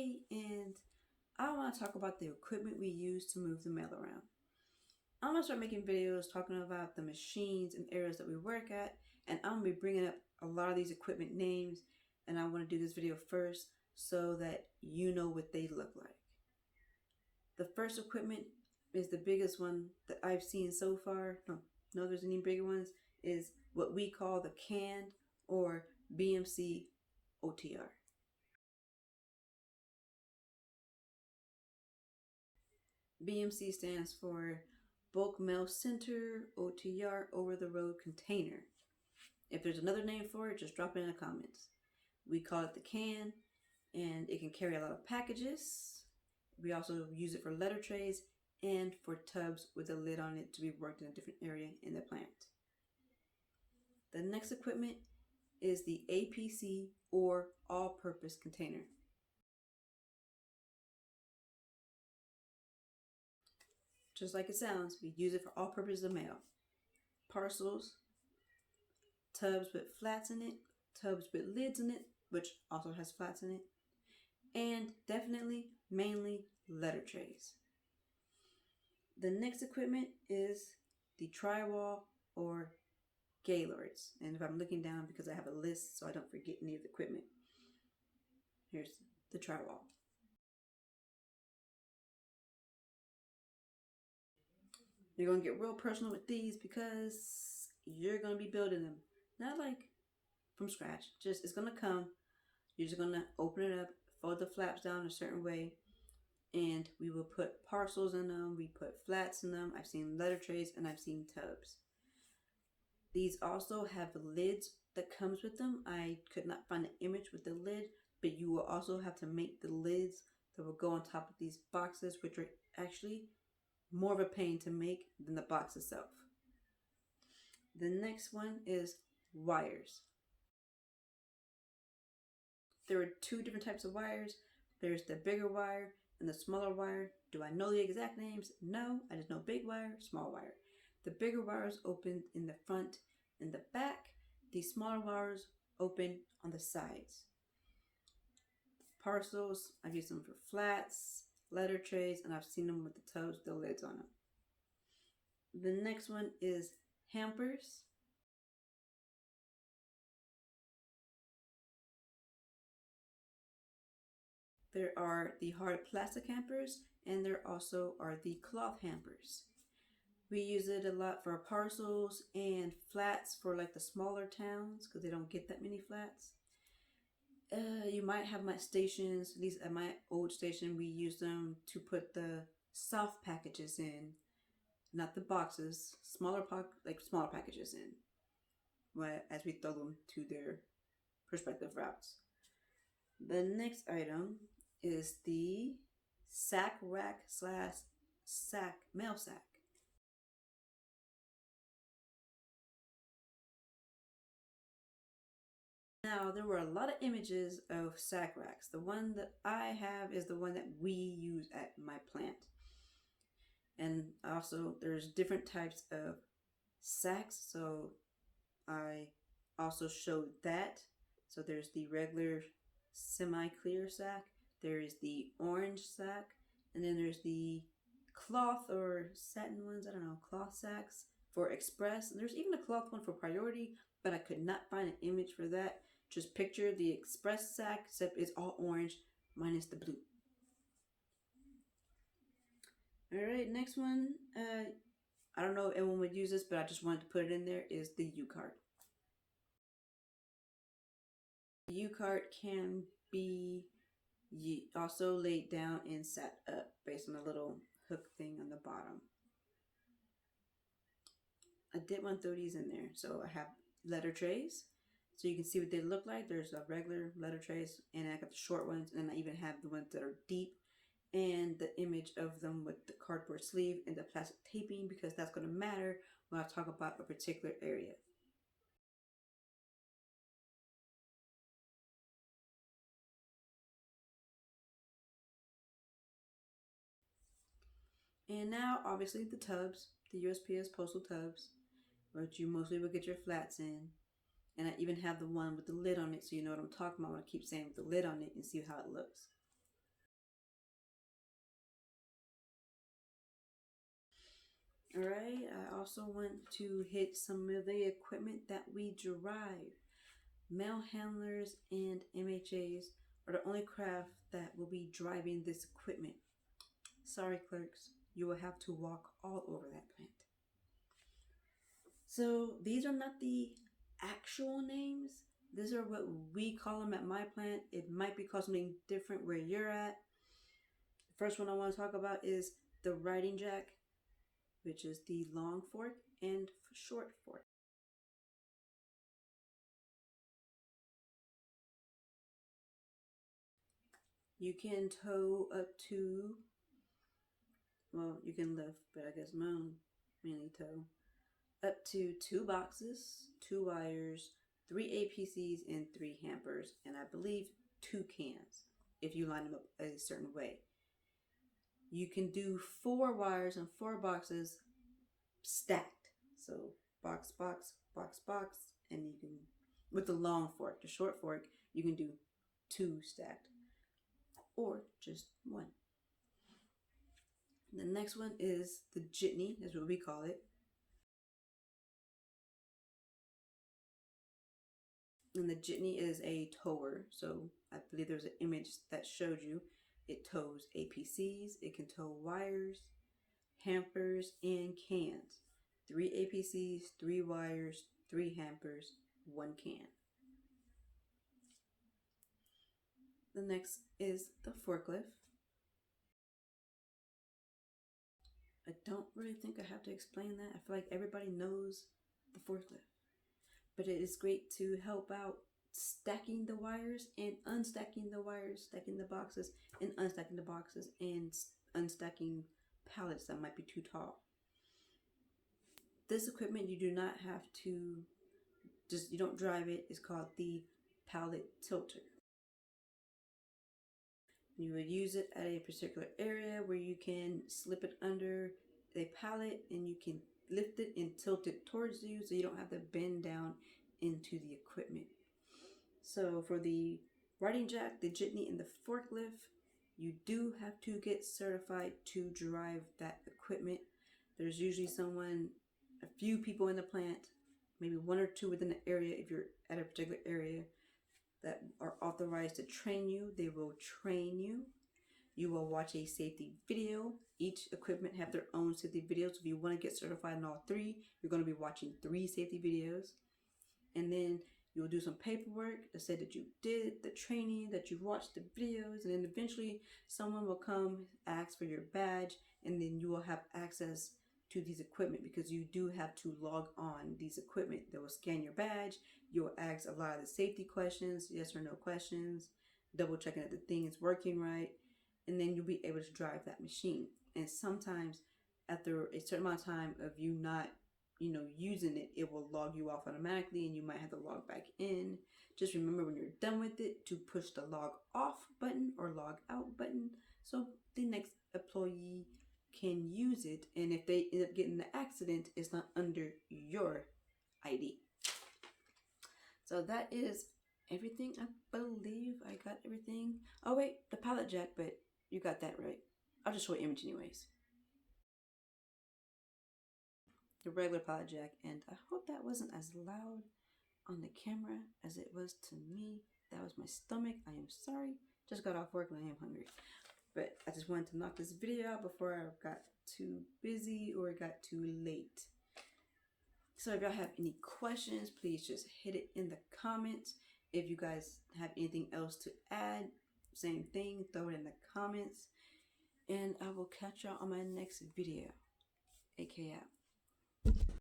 Jitney, and I want to talk about the equipment we use to move the mail around. I'm going to start making videos talking about the machines and areas that we work at, and I'm going to be bringing up a lot of these equipment names, and I want to do this video first so that you know what they look like. The first equipment is the biggest one that I've seen so far. No, there's any bigger ones. Is what we call the canned or BMC OTR. BMC stands for Bulk Mail Center, OTR, Over the Road Container. If there's another name for it, just drop it in the comments. We call it the can, and it can carry a lot of packages. We also use it for letter trays and for tubs with a lid on it to be worked in a different area in the plant. The next equipment is the APC or all-purpose container. Just like it sounds, we use it for all purposes of mail. Parcels, tubs with flats in it, tubs with lids in it, which also has flats in it, and definitely, mainly, letter trays. The next equipment is the Tri-Wall or Gaylords. And if I'm looking down, because I have a list so I don't forget any of the equipment, here's the Tri-Wall. You're going to get real personal with these because you're going to be building them. Not like from scratch. Just, it's going to come. You're just going to open it up, fold the flaps down a certain way, and we will put parcels in them. We put flats in them. I've seen letter trays and I've seen tubs. These also have lids that comes with them. I could not find an image with the lid, but you will also have to make the lids that will go on top of these boxes, which are actually more of a pain to make than the box itself. The next one is wires. There are two different types of wires. There's the bigger wire and the smaller wire. Do I know the exact names? No, I just know big wire, small wire. The bigger wires open in the front and the back. The smaller wires open on the sides. Parcels, I've used them for flats, letter trays, and I've seen them with the tubs, the lids on them. The next one is Hampers. There are the hard plastic hampers, and there also are the cloth hampers. We use it a lot for parcels and flats for like the smaller towns because they don't get that many flats. You might have my stations, at least at my old station, we use them to put the soft packages in, not the boxes, smaller packages in, as we throw them to their respective routes. The next item is the sack rack / sack mail sack. Now, there were a lot of images of sack racks. The one that I have is the one that we use at my plant. And also, there's different types of sacks, so I also showed that. So there's the regular semi-clear sack, there is the orange sack, and then there's the cloth or satin ones, I don't know, cloth sacks for express. And there's even a cloth one for priority, but I could not find an image for that. Just picture the express sack, except it's all orange minus the blue. Alright, next one. I don't know if everyone would use this, but I just wanted to put it in there, is the U-cart. The U-cart can be also laid down and set up based on a little hook thing on the bottom. I did want to throw these in there. So I have letter trays. So you can see what they look like. There's a regular letter trays, and I got the short ones, and I even have the ones that are deep, and the image of them with the cardboard sleeve and the plastic taping, because that's going to matter when I talk about a particular area. And now, obviously, the tubs, the USPS postal tubs, which you mostly will get your flats in. And I even have the one with the lid on it, so you know what I'm talking about when I keep saying with the lid on it, and see how it looks. Alright, I also want to hit some of the equipment that we drive. Mail handlers and MHAs are the only craft that will be driving this equipment. Sorry, clerks, you will have to walk all over that plant. So these are not the actual names. These are what we call them at my plant. It might be called something different where you're at. The first one I want to talk about is the riding jack, which is the long fork and short fork. You can tow up to, well, you can lift, but I guess mainly tow, up to 2 boxes, 2 wires, 3 APCs, and 3 hampers, and I believe 2 cans if you line them up a certain way. You can do 4 wires and 4 boxes stacked. So box, box, box, box, and you can, with the long fork, the short fork, you can do 2 stacked or just 1. The next one is the Jitney, that's what we call it. And the Jitney is a tower, so I believe there's an image that showed you. It tows APCs, it can tow wires, hampers, and cans. 3 APCs, 3 wires, 3 hampers, 1 can. The next is the forklift. I don't really think I have to explain that. I feel like everybody knows the forklift. But it is great to help out stacking the wires and unstacking the wires, stacking the boxes and unstacking the boxes, and unstacking pallets that might be too tall. This equipment, you do not have to, you don't drive it. It's called the Pallet Tilter. You would use it at a particular area where you can slip it under a pallet and you can lift it and tilt it towards you so you don't have to bend down into the equipment. So for the riding jack, the Jitney, and the forklift, you do have to get certified to drive that equipment. There's usually a few people in the plant, maybe 1 or 2 within the area if you're at a particular area, that are authorized to train you. They will train you. You will watch a safety video. Each equipment have their own safety videos. If you want to get certified in all 3, you're going to be watching 3 safety videos. And then you'll do some paperwork to say that you did the training, that you watched the videos, and then eventually someone will come ask for your badge, and then you will have access to these equipment because you do have to log on these equipment. They will scan your badge. You'll ask a lot of the safety questions, yes or no questions, double checking that the thing is working right, and then you'll be able to drive that machine. And sometimes after a certain amount of time of you not using it, it will log you off automatically and you might have to log back in. Just remember when you're done with it to push the log off button or log out button so the next employee can use it, and if they end up getting in the accident, it's not under your ID. So that is everything. I believe I got everything. Oh wait, the pallet jack, but you got that right. I'll just show an image anyways. The regular pallet jack, and I hope that wasn't as loud on the camera as it was to me. That was my stomach. I am sorry. Just got off work and I am hungry. But I just wanted to knock this video out before I got too busy or it got too late. So if y'all have any questions, please just hit it in the comments. If you guys have anything else to add, same thing, throw it in the comments. And I will catch y'all on my next video. AK out.